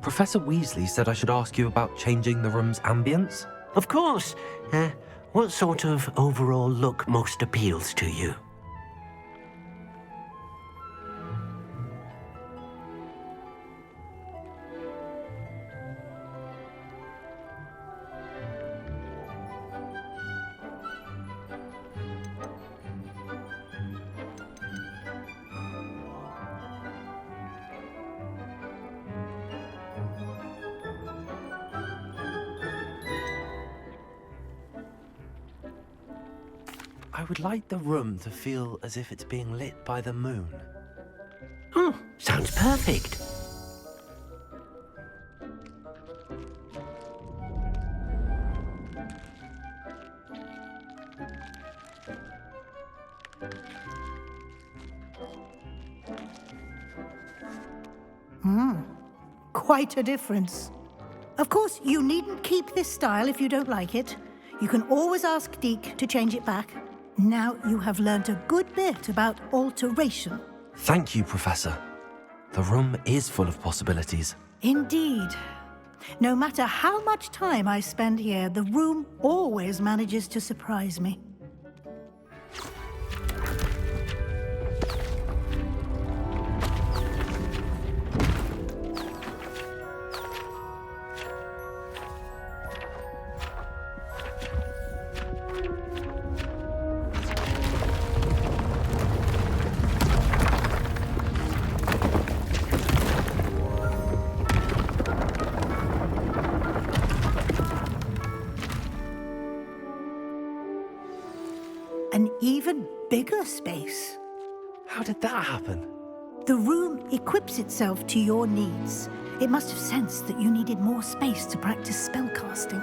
Professor Weasley said I should ask you about changing the room's ambience. Of course. What sort of overall look most appeals to you? I would like the room to feel as if it's being lit by the moon. Oh, sounds perfect. Quite a difference. Of course, you needn't keep this style if you don't like it. You can always ask Deke to change it back. Now you have learnt a good bit about alteration. Thank you, Professor. The room is full of possibilities. Indeed. No matter how much time I spend here, the room always manages to surprise me. An even bigger space. How did that happen? The room equips itself to your needs. It must have sensed that you needed more space to practice spellcasting.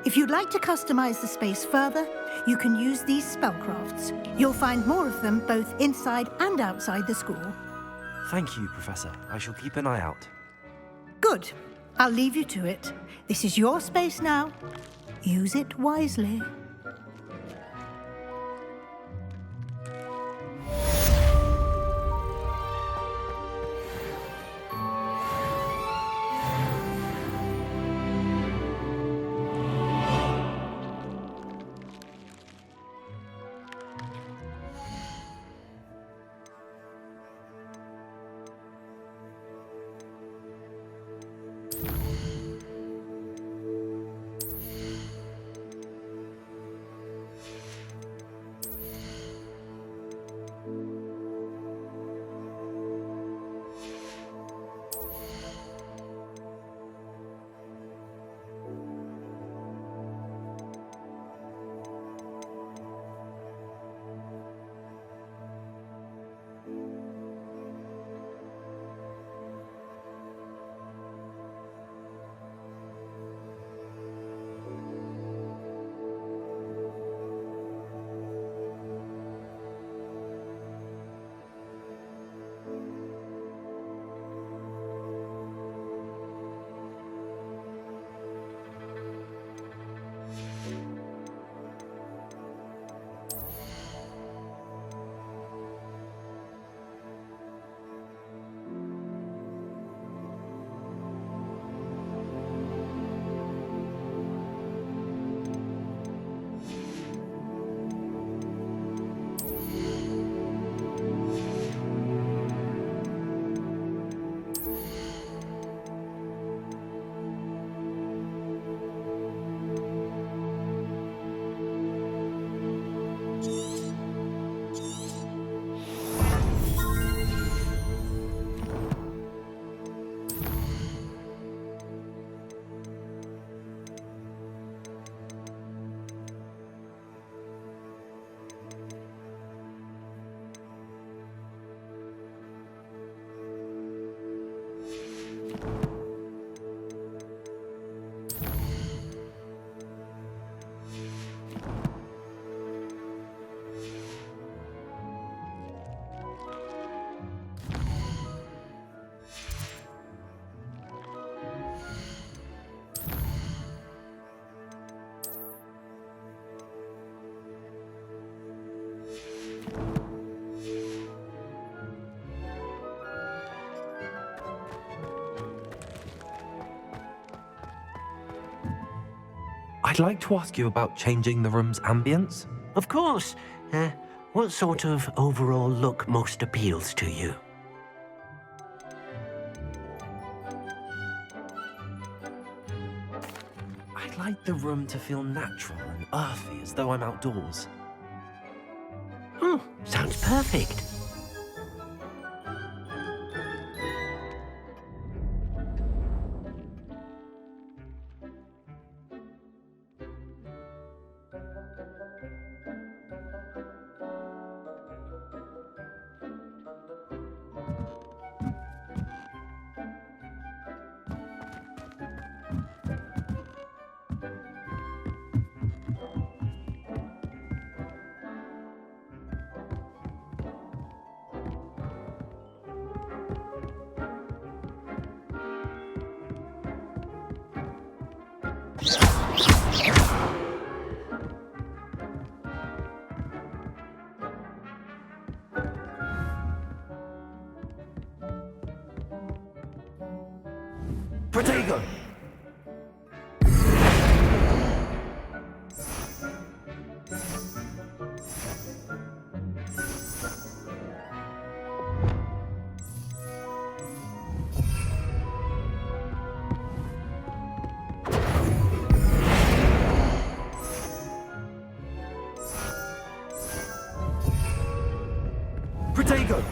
If you'd like to customize the space further, you can use these spellcrafts. You'll find more of them both inside and outside the school. Thank you, Professor. I shall keep an eye out. Good. I'll leave you to it. This is your space now. Use it wisely. I'd like to ask you about changing the room's ambience. Of course. What sort of overall look most appeals to you? I'd like the room to feel natural and earthy, as though I'm outdoors. Oh, sounds perfect. Protego! Protego!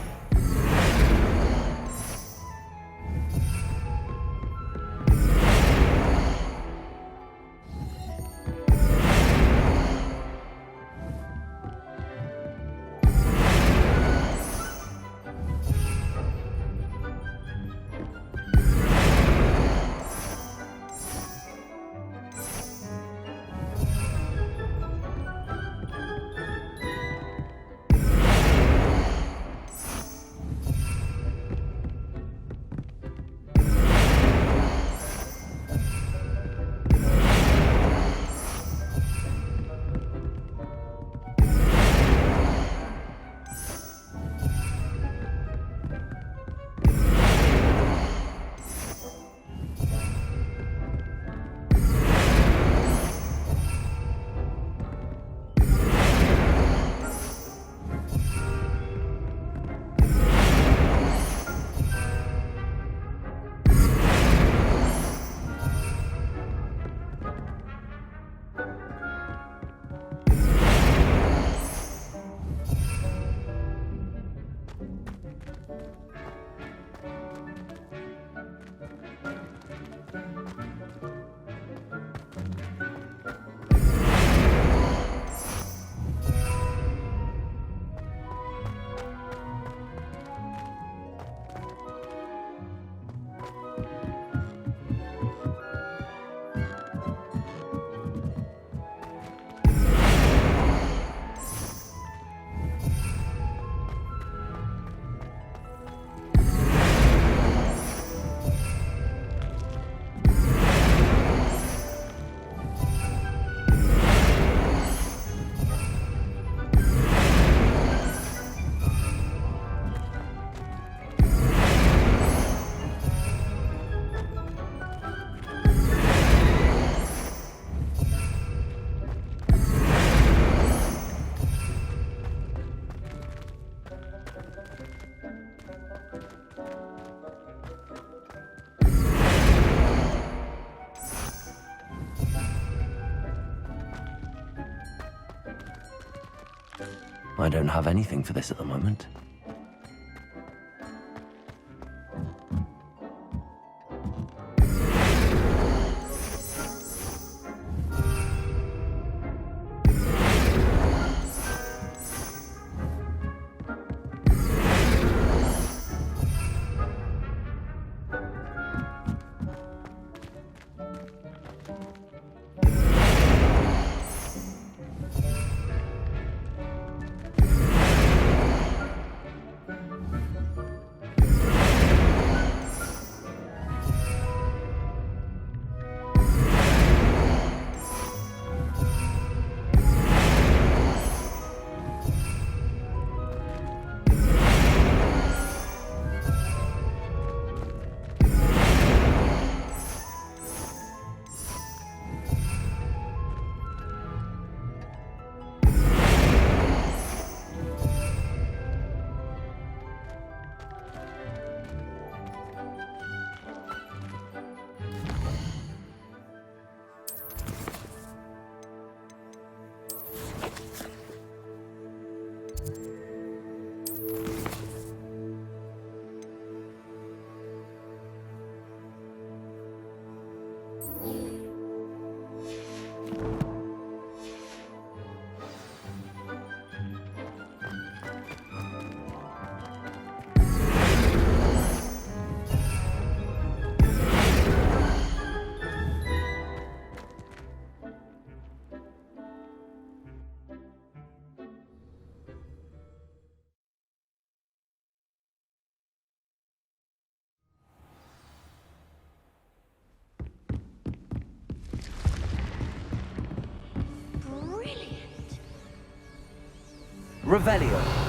I don't have anything for this at the moment. Revelio.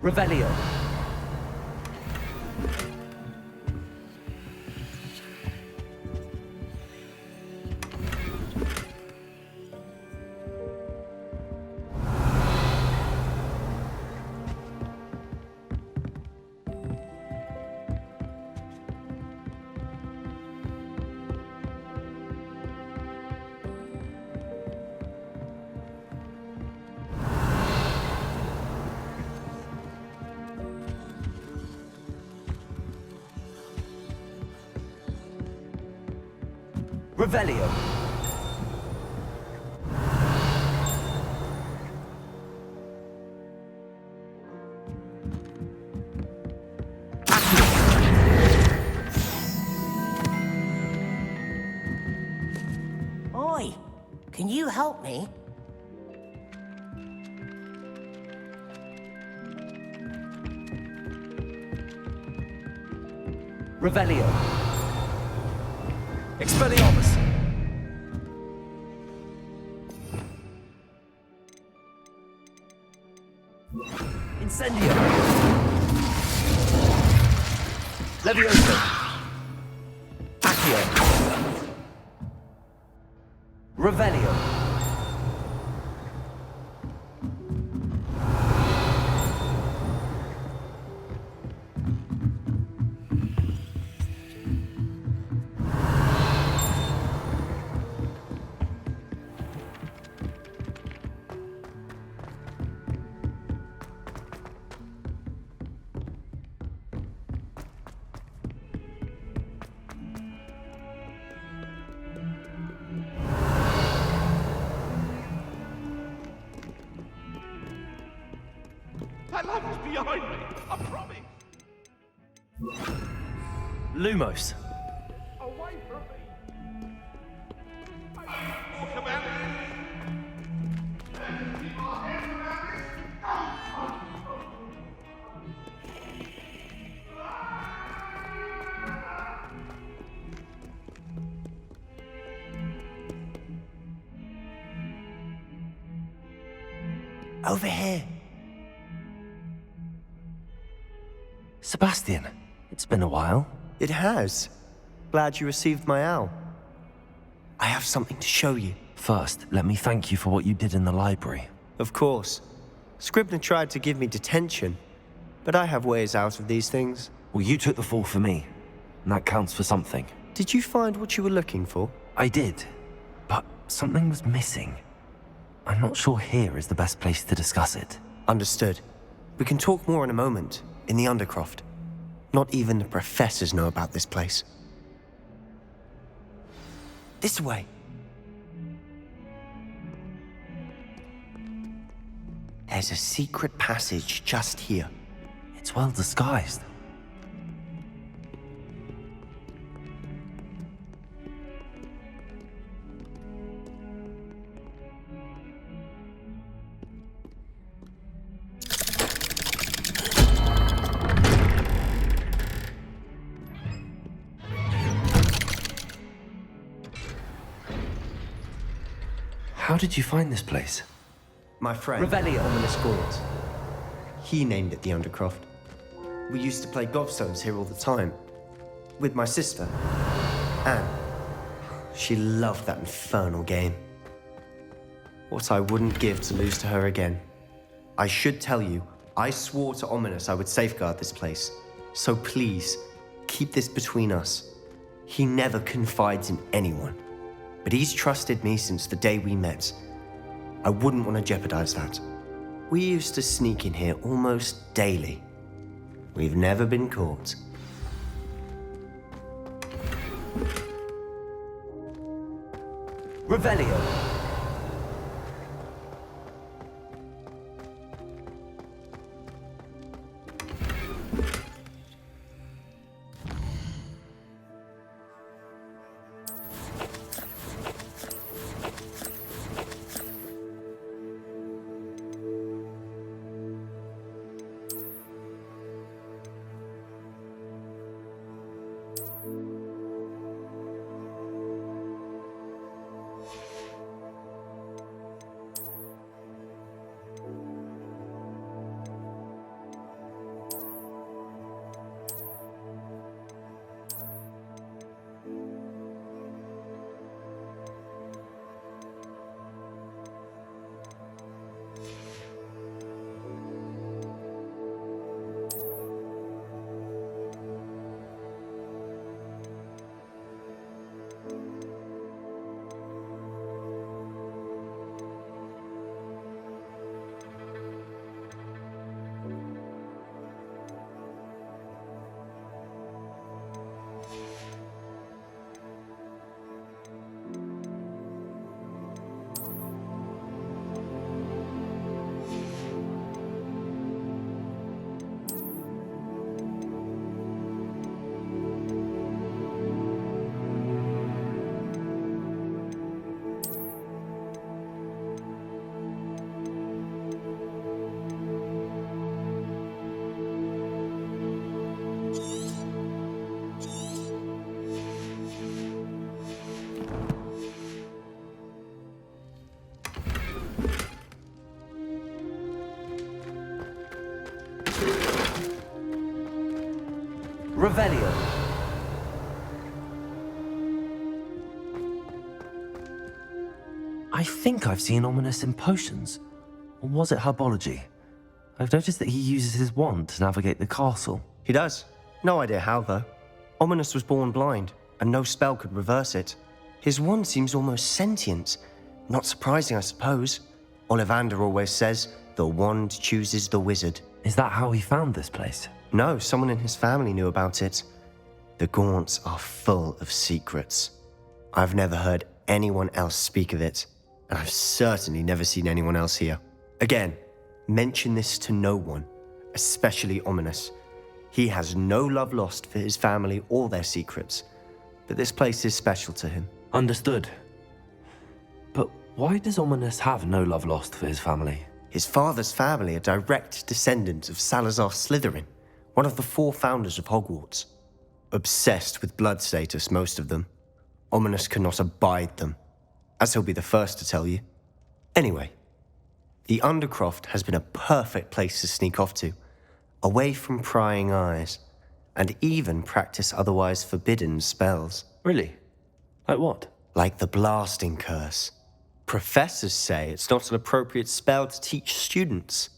Revelio. Revelio. Oi, can you help me? Revelio. Expelliarmus. Incendio. Levioso. Accio. Revelio. My life is behind me, I promise. Lumos. Away from me. Walk about it. Over here. Sebastian, it's been a while. It has. Glad you received my owl. I have something to show you. First, let me thank you for what you did in the library. Of course. Scribner tried to give me detention, but I have ways out of these things. Well, you took the fall for me, and that counts for something. Did you find what you were looking for? I did, but something was missing. I'm not sure here is the best place to discuss it. Understood. We can talk more in a moment, in the Undercroft. Not even the professors know about this place. This way. There's a secret passage just here. It's well disguised. How did you find this place? My friend, Ominous Gaunt. He named it the Undercroft. We used to play gobstones here all the time. With my sister, Anne. She loved that infernal game. What I wouldn't give to lose to her again. I should tell you, I swore to Ominous I would safeguard this place. So please, keep this between us. He never confides in anyone. But he's trusted me since the day we met. I wouldn't want to jeopardize that. We used to sneak in here almost daily. We've never been caught. Revelio. Revelio. I think I've seen Ominous in potions. Or was it herbology? I've noticed that he uses his wand to navigate the castle. He does. No idea how, though. Ominous was born blind, and no spell could reverse it. His wand seems almost sentient. Not surprising, I suppose. Ollivander always says, the wand chooses the wizard. Is that how he found this place? No, someone in his family knew about it. The Gaunts are full of secrets. I've never heard anyone else speak of it, and I've certainly never seen anyone else here. Again, mention this to no one. especially ominous. He has no love lost for his family or their secrets, but this place is special to him. Understood. But why does Ominous have no love lost for his family? His father's family are direct descendants of Salazar Slytherin, one of the 4 founders of Hogwarts. Obsessed with blood status, most of them. Ominous cannot abide them, as he'll be the first to tell you. Anyway, the Undercroft has been a perfect place to sneak off to, away from prying eyes, and even practice otherwise forbidden spells. Really? Like what? Like the blasting curse. Professors say it's not an appropriate spell to teach students.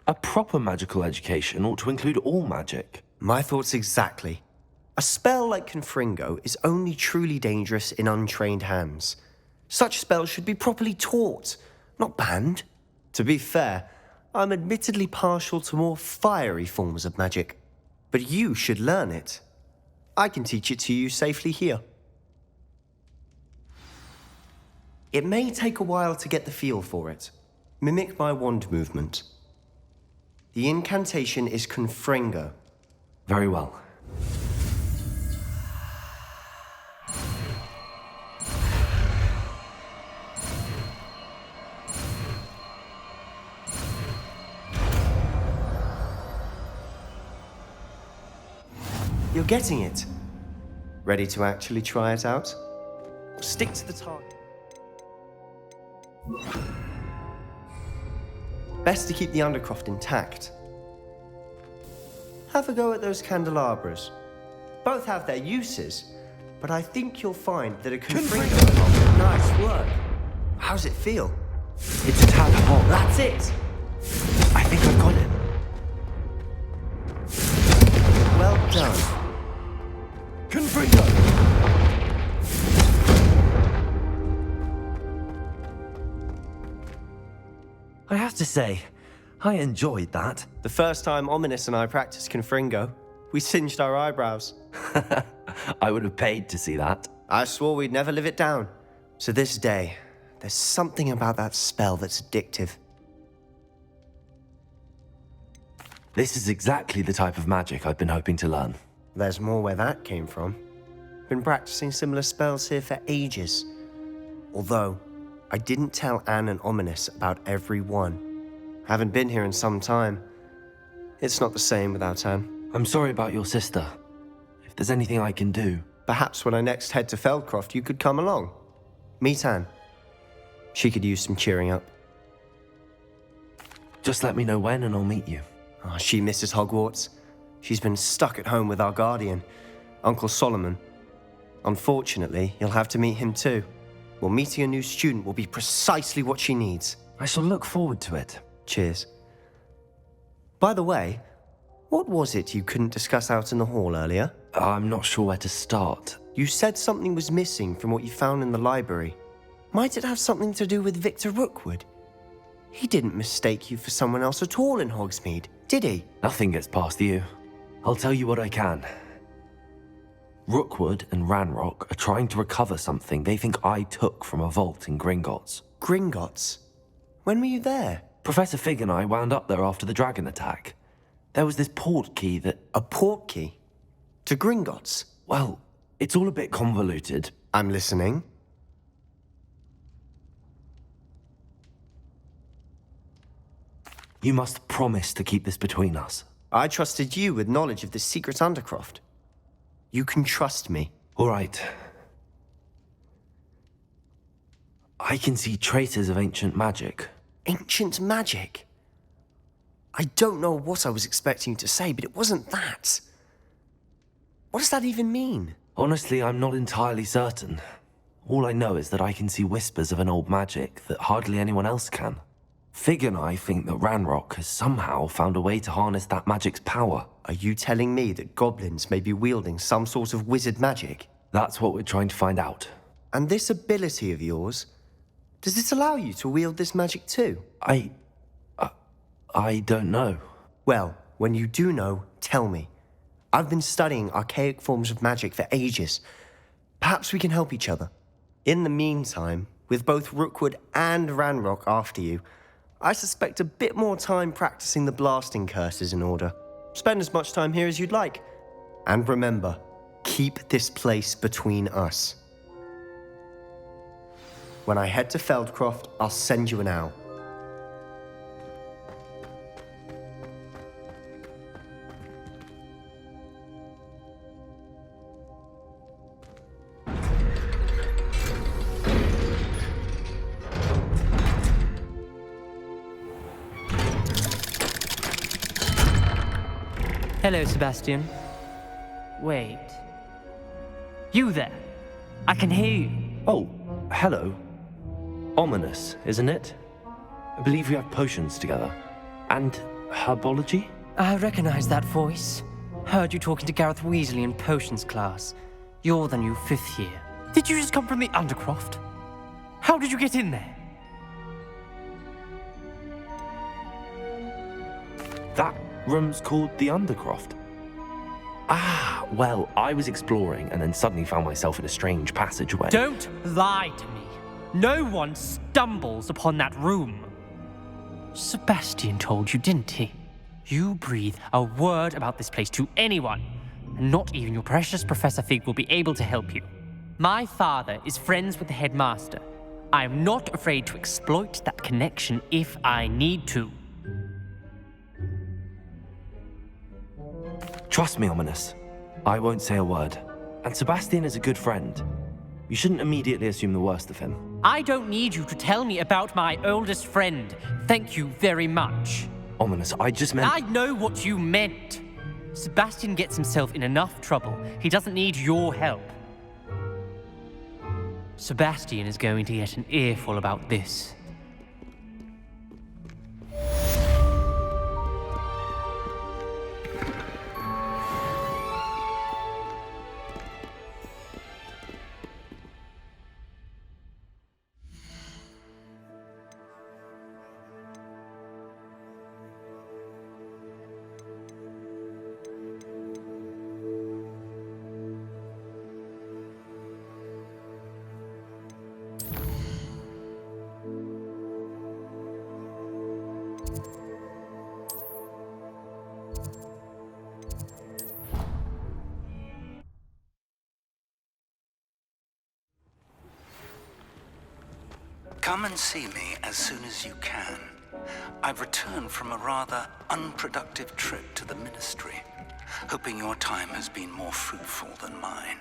A proper magical education ought to include all magic. My thoughts exactly. A spell like Confringo is only truly dangerous in untrained hands. Such spells should be properly taught, not banned. To be fair, I'm admittedly partial to more fiery forms of magic, but you should learn it. I can teach it to you safely here. It may take a while to get the feel for it. Mimic my wand movement. The incantation is Confringo. Very well. You're getting it. Ready to actually try it out? Stick to the target. Best to keep the Undercroft intact. Have a go at those candelabras. Both have their uses, but I think you'll find that a Confringo... Nice work. How's it feel? It's a tad hot. That's it! I think I've got it. Well done. Confringo! I have to say, I enjoyed that. The first time Ominous and I practiced Confringo, we singed our eyebrows. I would have paid to see that. I swore we'd never live it down. So this day, there's something about that spell that's addictive. This is exactly the type of magic I've been hoping to learn. There's more where that came from. Been practicing similar spells here for ages. Although, I didn't tell Anne and Ominous about every one. Haven't been here in some time. It's not the same without Anne. I'm sorry about your sister. If there's anything I can do... Perhaps when I next head to Feldcroft, you could come along. Meet Anne. She could use some cheering up. Just let me know when and I'll meet you. Oh, she misses Hogwarts. She's been stuck at home with our guardian, Uncle Solomon. Unfortunately, you'll have to meet him too. Well, meeting a new student will be precisely what she needs. I shall look forward to it. Cheers. By the way, what was it you couldn't discuss out in the hall earlier? I'm not sure where to start. You said something was missing from what you found in the library. Might it have something to do with Victor Rookwood? He didn't mistake you for someone else at all in Hogsmeade, did he? Nothing gets past you. I'll tell you what I can. Rookwood and Ranrock are trying to recover something they think I took from a vault in Gringotts. Gringotts? When were you there? Professor Fig and I wound up there after the dragon attack. There was this port key that... A port key? To Gringotts? Well, it's all a bit convoluted. I'm listening. You must promise to keep this between us. I trusted you with knowledge of the secret Undercroft. You can trust me. All right. I can see traces of ancient magic. Ancient magic? I don't know what I was expecting to say, but it wasn't that. What does that even mean? Honestly, I'm not entirely certain. All I know is that I can see whispers of an old magic that hardly anyone else can. Fig and I think that Ranrock has somehow found a way to harness that magic's power. Are you telling me that goblins may be wielding some sort of wizard magic? That's what we're trying to find out. And this ability of yours, does it allow you to wield this magic too? I don't know. Well, when you do know, tell me. I've been studying archaic forms of magic for ages. Perhaps we can help each other. In the meantime, with both Rookwood and Ranrock after you, I suspect a bit more time practicing the blasting curse is in order. Spend as much time here as you'd like. And remember, keep this place between us. When I head to Feldcroft, I'll send you an owl. Hello, Sebastian. Wait. You there? I can hear you. Oh, hello. Ominous, isn't it? I believe we have potions together. And herbology? I recognize that voice. Heard you talking to Gareth Weasley in potions class. You're the new 5th year. Did you just come from the Undercroft? How did you get in there? That room's called the Undercroft. Ah, well, I was exploring and then suddenly found myself in a strange passageway. Don't lie to me. No one stumbles upon that room. Sebastian told you, didn't he? You breathe a word about this place to anyone, and not even your precious Professor Fig will be able to help you. My father is friends with the headmaster. I am not afraid to exploit that connection if I need to. Trust me, Ominous. I won't say a word. And Sebastian is a good friend. You shouldn't immediately assume the worst of him. I don't need you to tell me about my oldest friend. Thank you very much. Ominous, I just meant... I know what you meant. Sebastian gets himself in enough trouble. He doesn't need your help. Sebastian is going to get an earful about this. Come and see me as soon as you can. I've returned from a rather unproductive trip to the Ministry, hoping your time has been more fruitful than mine.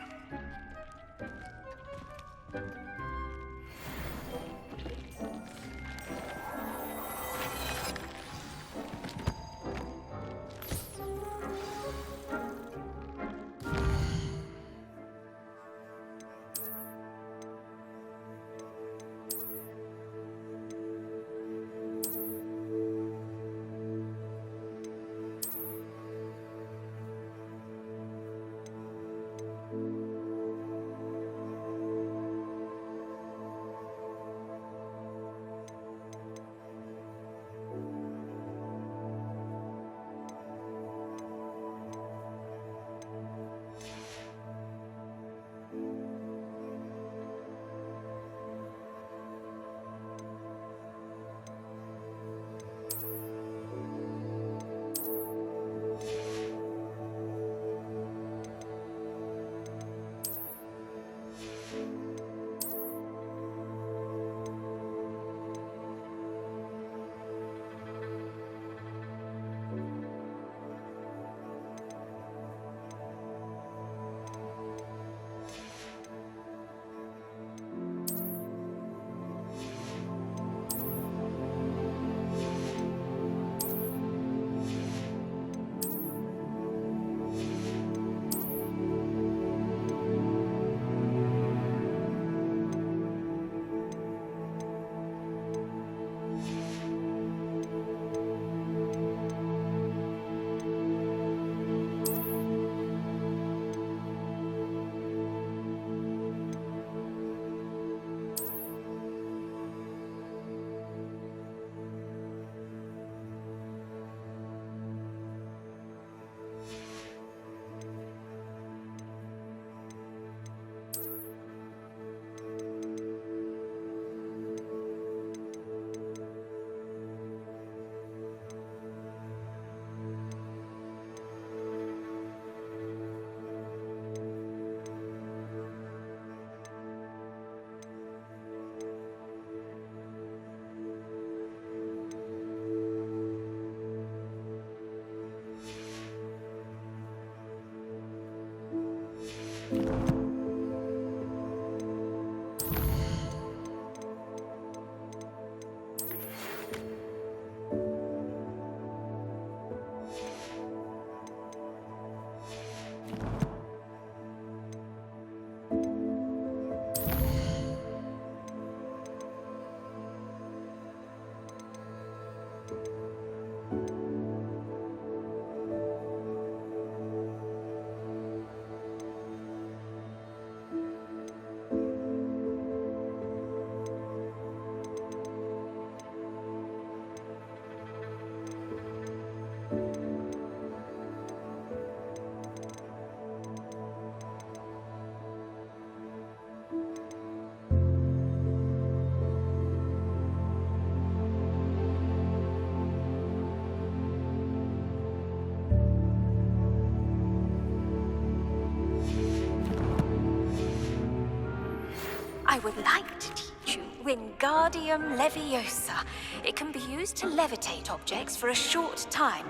would like to teach you Wingardium Leviosa. It can be used to levitate objects for a short time.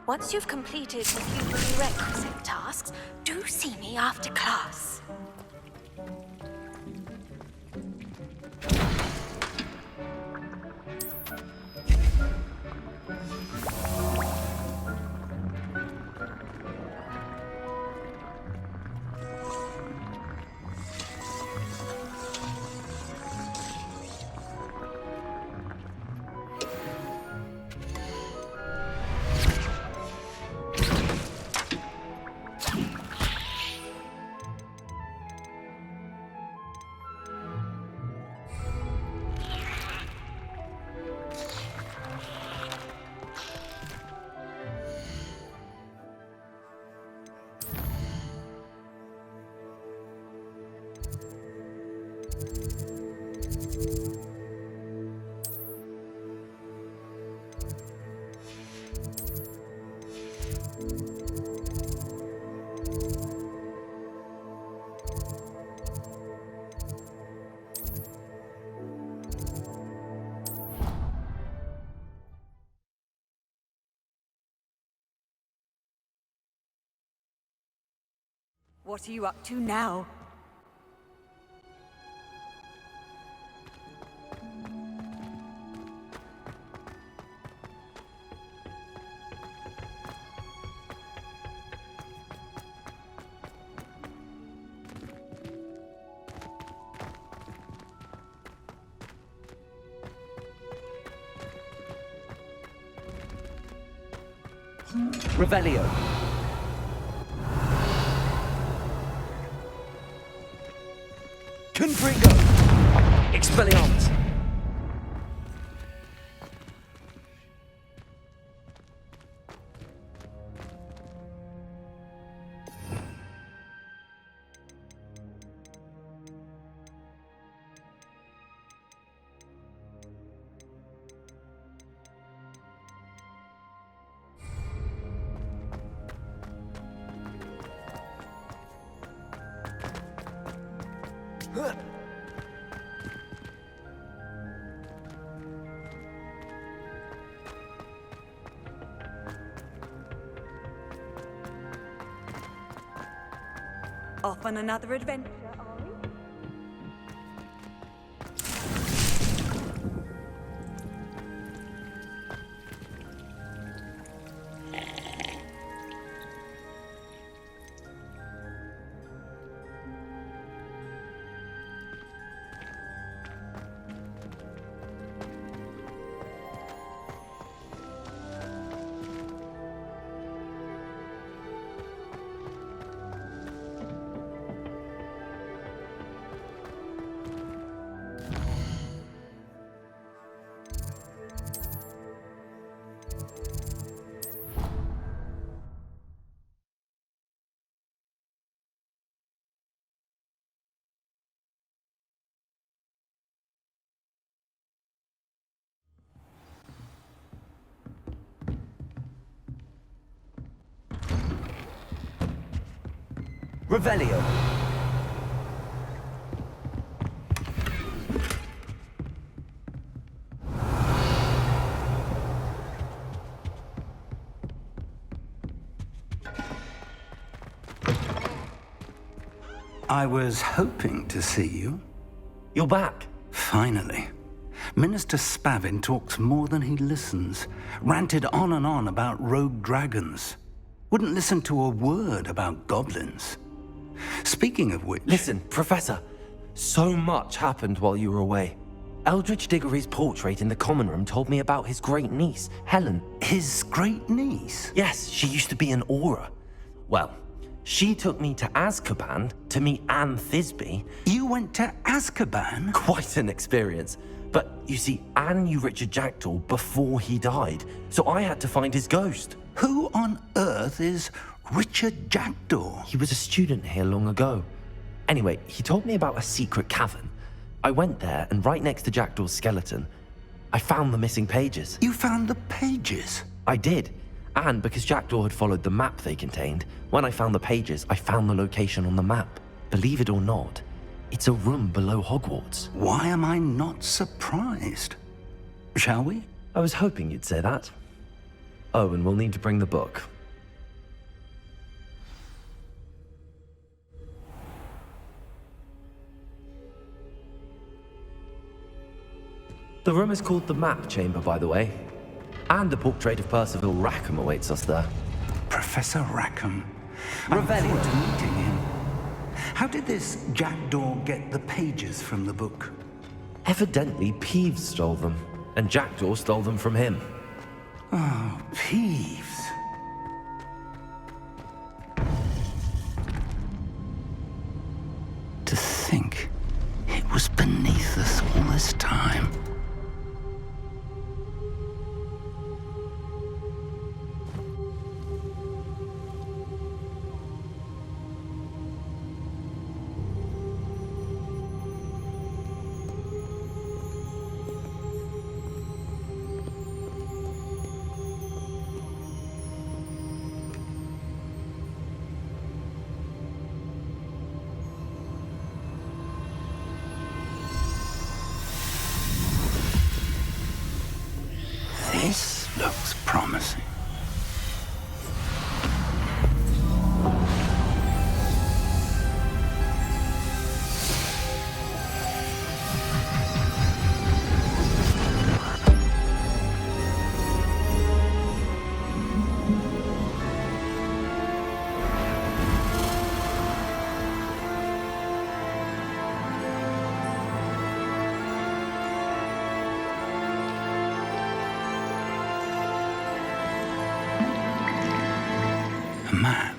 Once you've completed the few prerequisite tasks, do see me after class. What are you up to now? Revelio. Confringo! Expelliarmus! Off on another adventure, are we? Revelio. I was hoping to see you. You're back. Finally. Minister Spavin talks more than he listens. Ranted on and on about rogue dragons. Wouldn't listen to a word about goblins. Speaking of which... Listen, Professor. So much happened while you were away. Eldridge Diggory's portrait in the common room told me about his great niece, Helen. His great niece? Yes, she used to be an Auror. Well, she took me to Azkaban to meet Anne Thisbe. You went to Azkaban? Quite an experience. But you see, Anne knew Richard Jackdaw before he died, so I had to find his ghost. Who on earth is Richard Jackdaw? He was a student here long ago. Anyway, he told me about a secret cavern. I went there, and right next to Jackdaw's skeleton, I found the missing pages. You found the pages? I did. And because Jackdaw had followed the map they contained, when I found the pages, I found the location on the map. Believe it or not, It's a room below Hogwarts. Why am I not surprised? Shall we? I was hoping you'd say that. Oh, and we'll need to bring the book. The room is called the Map Chamber, by the way. And the portrait of Percival Rackham awaits us there. Professor Rackham. I look forward to meeting him. How did this jackdaw get the pages from the book? Evidently, Peeves stole them, and Jackdaw stole them from him. Oh, Peeves. To think it was beneath us all this time. This looks promising. A map.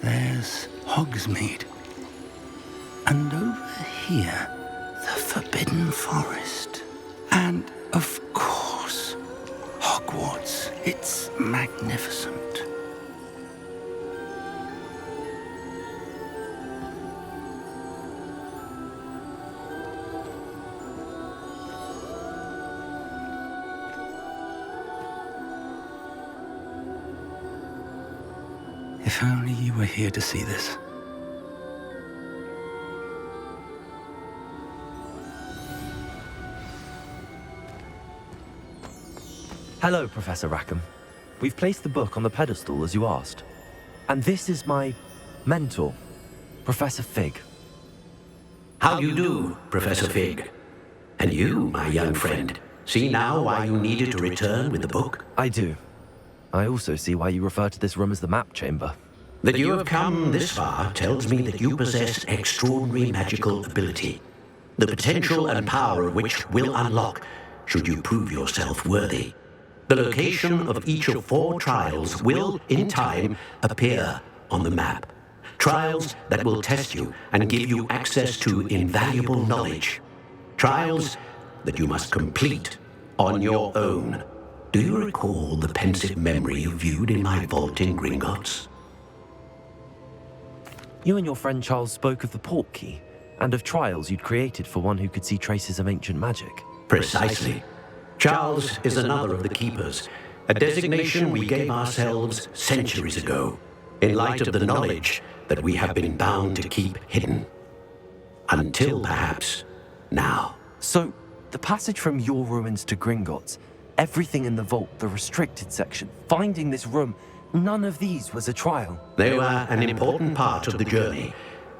There's Hogsmeade. And over here, the Forbidden Forest. And, of course, Hogwarts. It's magnificent. If only you were here to see this. Hello, Professor Rackham. We've placed the book on the pedestal as you asked. And this is my mentor, Professor Fig. How do you do, Professor Fig? And you, my young friend, see now why you needed to return with the book? I do. I also see why you refer to this room as the Map Chamber. That you have come this far tells me that you possess extraordinary magical ability, the potential and power of which will unlock should you prove yourself worthy. The location of each of 4 trials will, in time, appear on the map. Trials that will test you and give you access to invaluable knowledge. Trials that you must complete on your own. Do you recall the pensive memory you viewed in my vault in Gringotts? You and your friend Charles spoke of the Portkey, and of trials you'd created for one who could see traces of ancient magic. Precisely. Charles is another of the Keepers, a designation we gave ourselves centuries ago, in light of the knowledge that we have been bound to keep hidden. Until perhaps now. So, the passage from your ruins to Gringotts, everything in the vault, the restricted section, finding this room, none of these was a trial. They were an important part of the journey,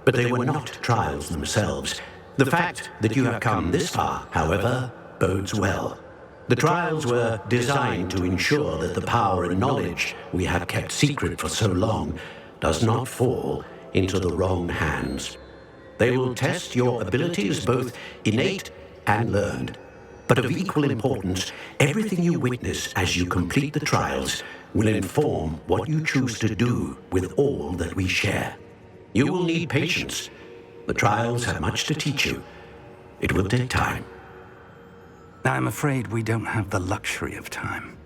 but they were not trials themselves. The fact that you have come this far, however, bodes well. The trials were designed to ensure that the power and knowledge we have kept secret for so long does not fall into the wrong hands. They will test your abilities, both innate and learned. But of equal importance, everything you witness as you complete the trials will inform what you choose to do with all that we share. You will need patience. The trials have much to teach you. It will take time. I'm afraid we don't have the luxury of time.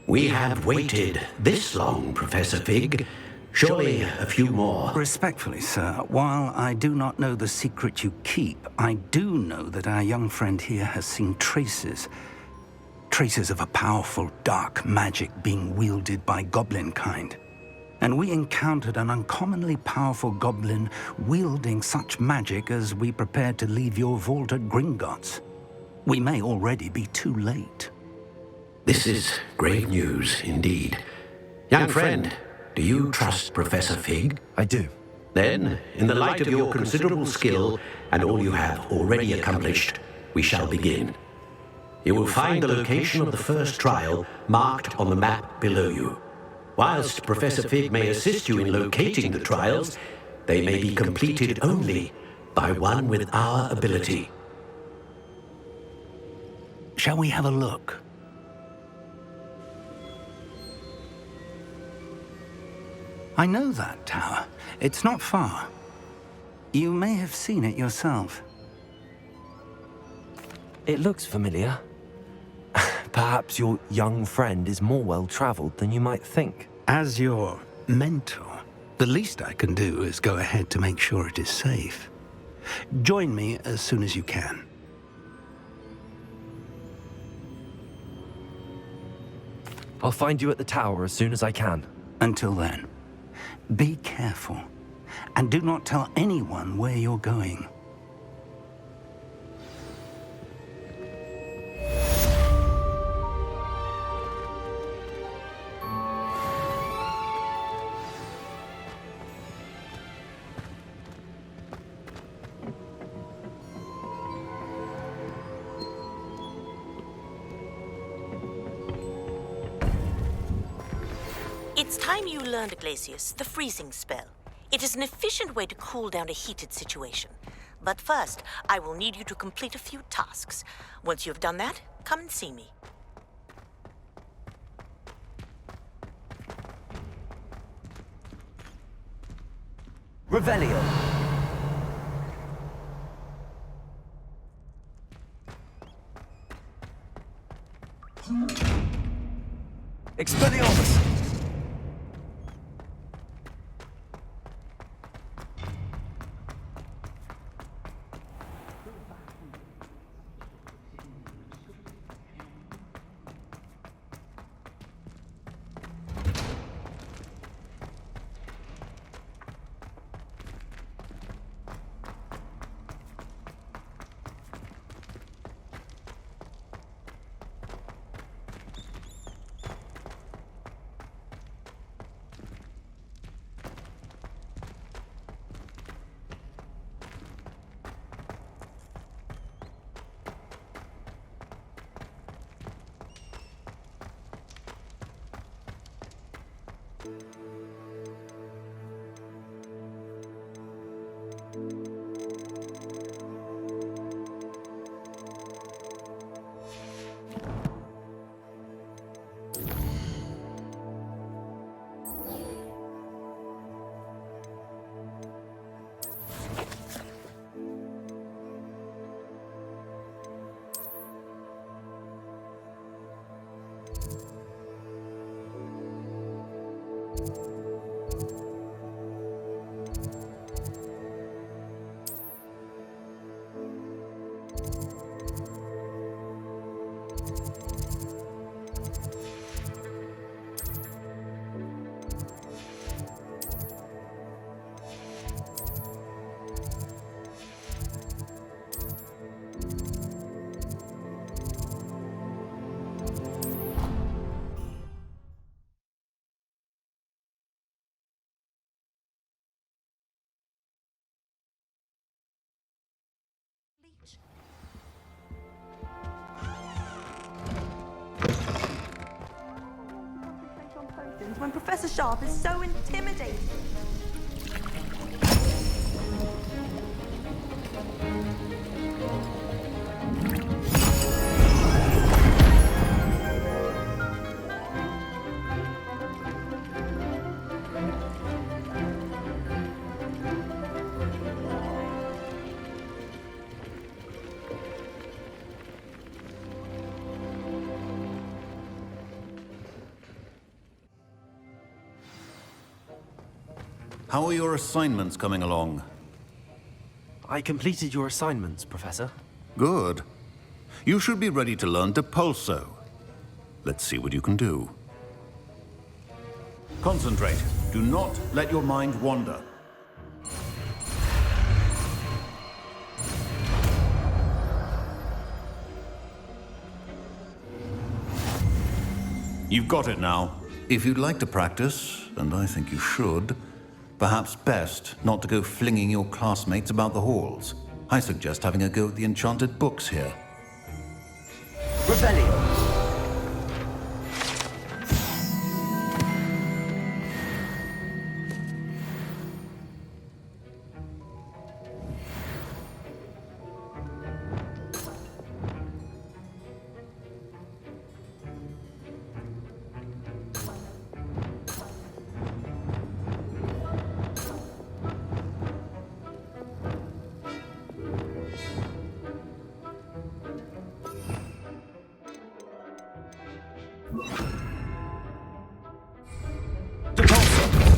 We have waited this long, Professor Fig. Surely a few more. Respectfully, sir, while I do not know the secret you keep, I do know that our young friend here has seen traces of a powerful dark magic being wielded by goblin kind. And we encountered an uncommonly powerful goblin wielding such magic as we prepared to leave your vault at Gringotts. We may already be too late. This is grave news indeed. Young friend, do you trust Professor Fig? I do. Then, in the light of your considerable skill and all you have already accomplished, we shall begin. You will find the location of the first trial marked on the map below you. Whilst Professor Fig may assist you in locating the trials, they may be completed only by one with our ability. Shall we have a look? I know that tower. It's not far. You may have seen it yourself. It looks familiar. Perhaps your young friend is more well-traveled than you might think. As your mentor, the least I can do is go ahead to make sure it is safe. Join me as soon as you can. I'll find you at the tower as soon as I can. Until then, be careful, and do not tell anyone where you're going. It's time you learned, Glacius, the freezing spell. It is an efficient way to cool down a heated situation. But first, I will need you to complete a few tasks. Once you've done that, come and see me. Revelio. Expelliarmus! When Professor Sharp is so intimidating. How are your assignments coming along? I completed your assignments, Professor. Good. You should be ready to learn to pulso. Let's see what you can do. Concentrate. Do not let your mind wander. You've got it now. If you'd like to practice, and I think you should, perhaps best not to go flinging your classmates about the halls. I suggest having a go at the enchanted books here. Revelio.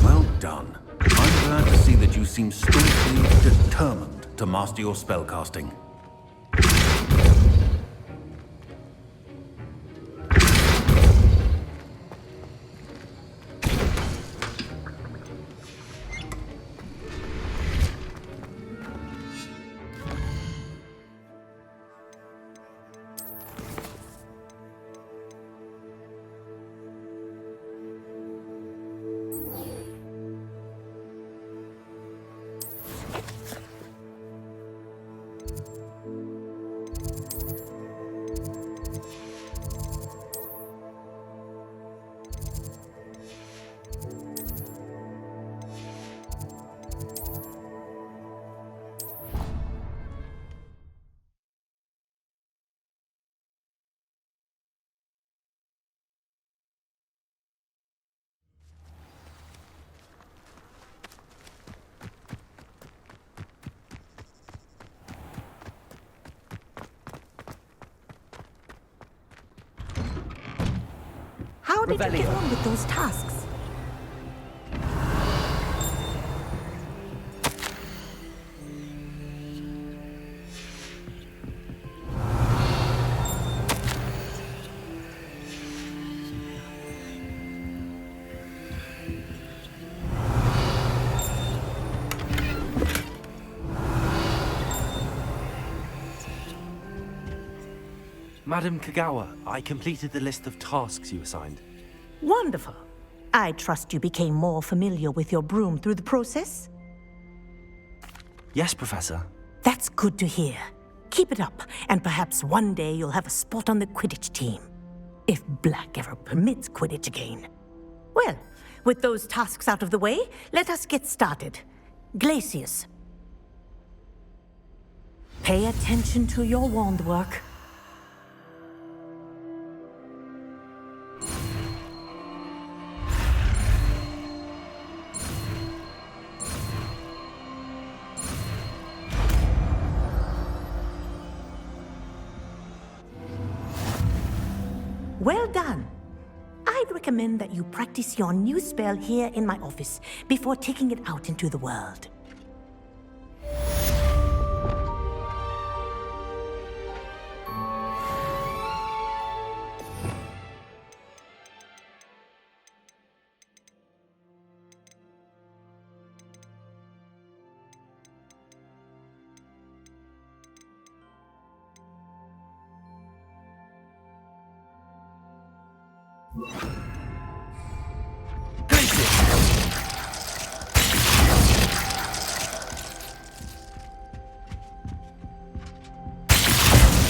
Well done. I'm glad to see that you seem staunchly determined to master your spellcasting. How did you get on with those tasks? Madam Kagawa, I completed the list of tasks you assigned. Wonderful. I trust you became more familiar with your broom through the process? Yes, Professor. That's good to hear. Keep it up, and perhaps one day you'll have a spot on the Quidditch team. If Black ever permits Quidditch again. Well, with those tasks out of the way, let us get started. Glacius. Pay attention to your wand work. Well done. I'd recommend that you practice your new spell here in my office before taking it out into the world.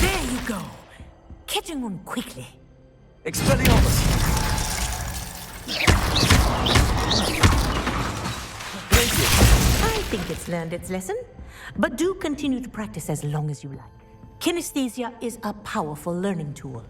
There you go. Catching on quickly. Expelliarmus! I think it's learned its lesson, but do continue to practice as long as you like. Kinesthesia is a powerful learning tool.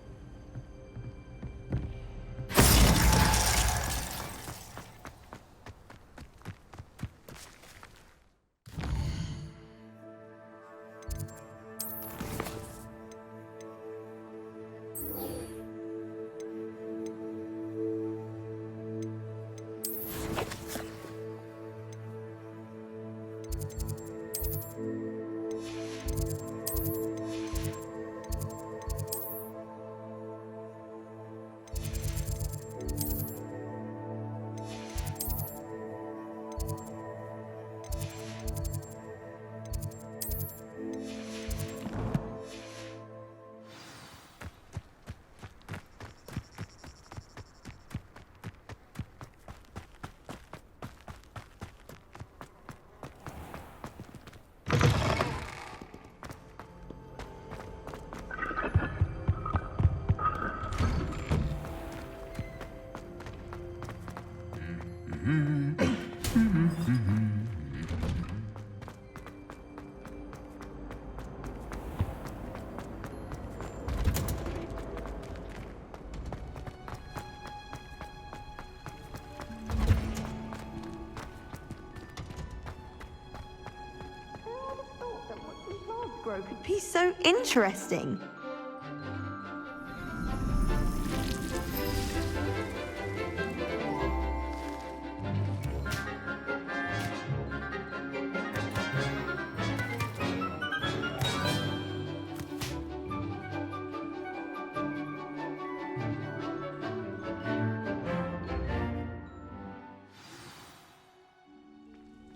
could be so interesting.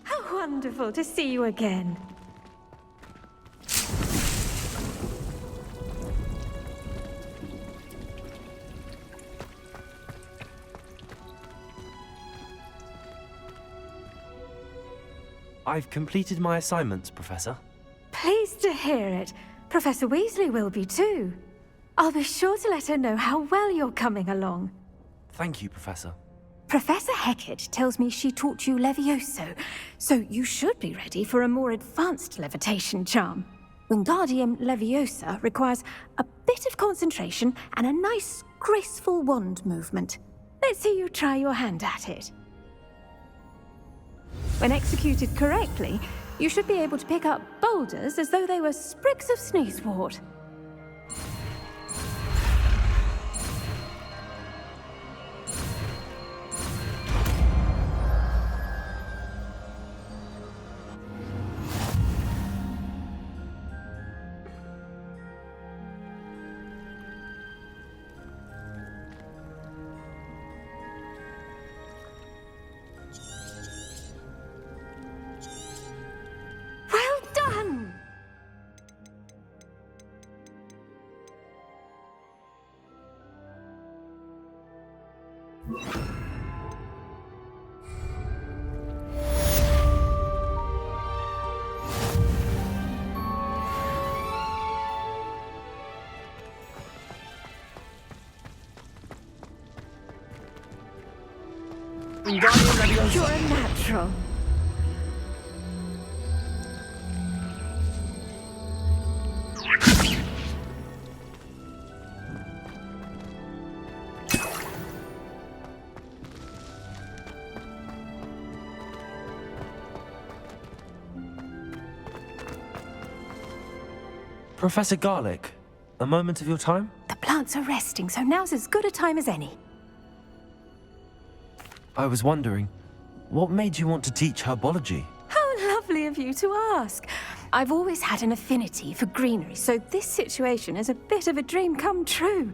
How wonderful to see you again. I've completed my assignments, Professor. Pleased to hear it. Professor Weasley will be too. I'll be sure to let her know how well you're coming along. Thank you, Professor. Professor Hecat tells me she taught you Levioso, so you should be ready for a more advanced levitation charm. Wingardium Leviosa requires a bit of concentration and a nice, graceful wand movement. Let's see you try your hand at it. When executed correctly, you should be able to pick up boulders as though they were sprigs of sneezewort. Well done! You're a natural. Professor Garlick, a moment of your time? The plants are resting, so now's as good a time as any. I was wondering, what made you want to teach herbology? How lovely of you to ask. I've always had an affinity for greenery, so this situation is a bit of a dream come true.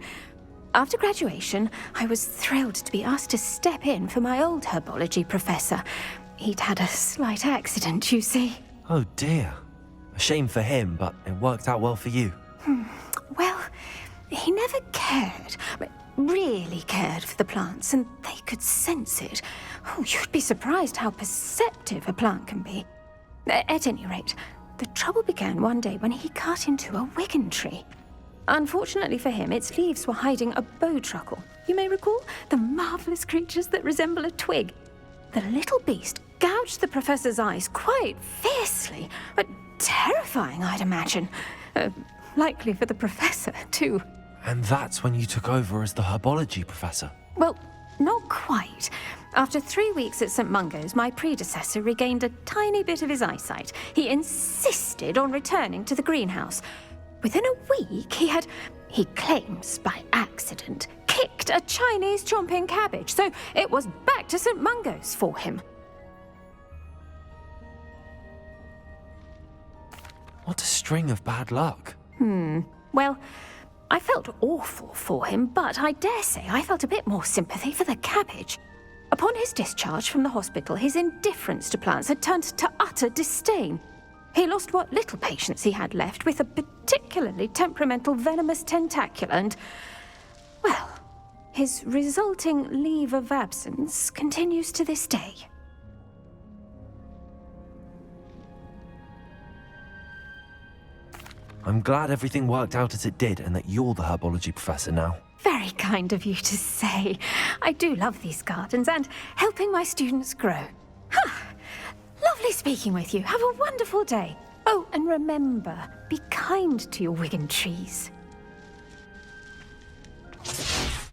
After graduation, I was thrilled to be asked to step in for my old herbology professor. He'd had a slight accident, you see. Oh dear. A shame for him, but it worked out well for you. Well, he never cared, really cared for the plants, and they could sense it. Oh, you'd be surprised how perceptive a plant can be. At any rate, the trouble began one day when he cut into a wigan tree. Unfortunately for him, its leaves were hiding a bowtruckle. You may recall the marvelous creatures that resemble a twig. The little beast gouged the professor's eyes quite fiercely, but terrifying, I'd imagine. Likely for the professor, too. And that's when you took over as the herbology professor? Well, not quite. After 3 weeks at St. Mungo's, my predecessor regained a tiny bit of his eyesight. He insisted on returning to the greenhouse. Within a week, he claims by accident, kicked a Chinese chomping cabbage, so it was back to St. Mungo's for him. What a string of bad luck. Well, I felt awful for him, but I dare say I felt a bit more sympathy for the cabbage. Upon his discharge from the hospital, his indifference to plants had turned to utter disdain. He lost what little patience he had left with a particularly temperamental venomous tentacula and, well, his resulting leave of absence continues to this day. I'm glad everything worked out as it did and that you're the herbology professor now. Very kind of you to say. I do love these gardens and helping my students grow. Lovely speaking with you. Have a wonderful day. Oh, and remember, be kind to your wigan trees.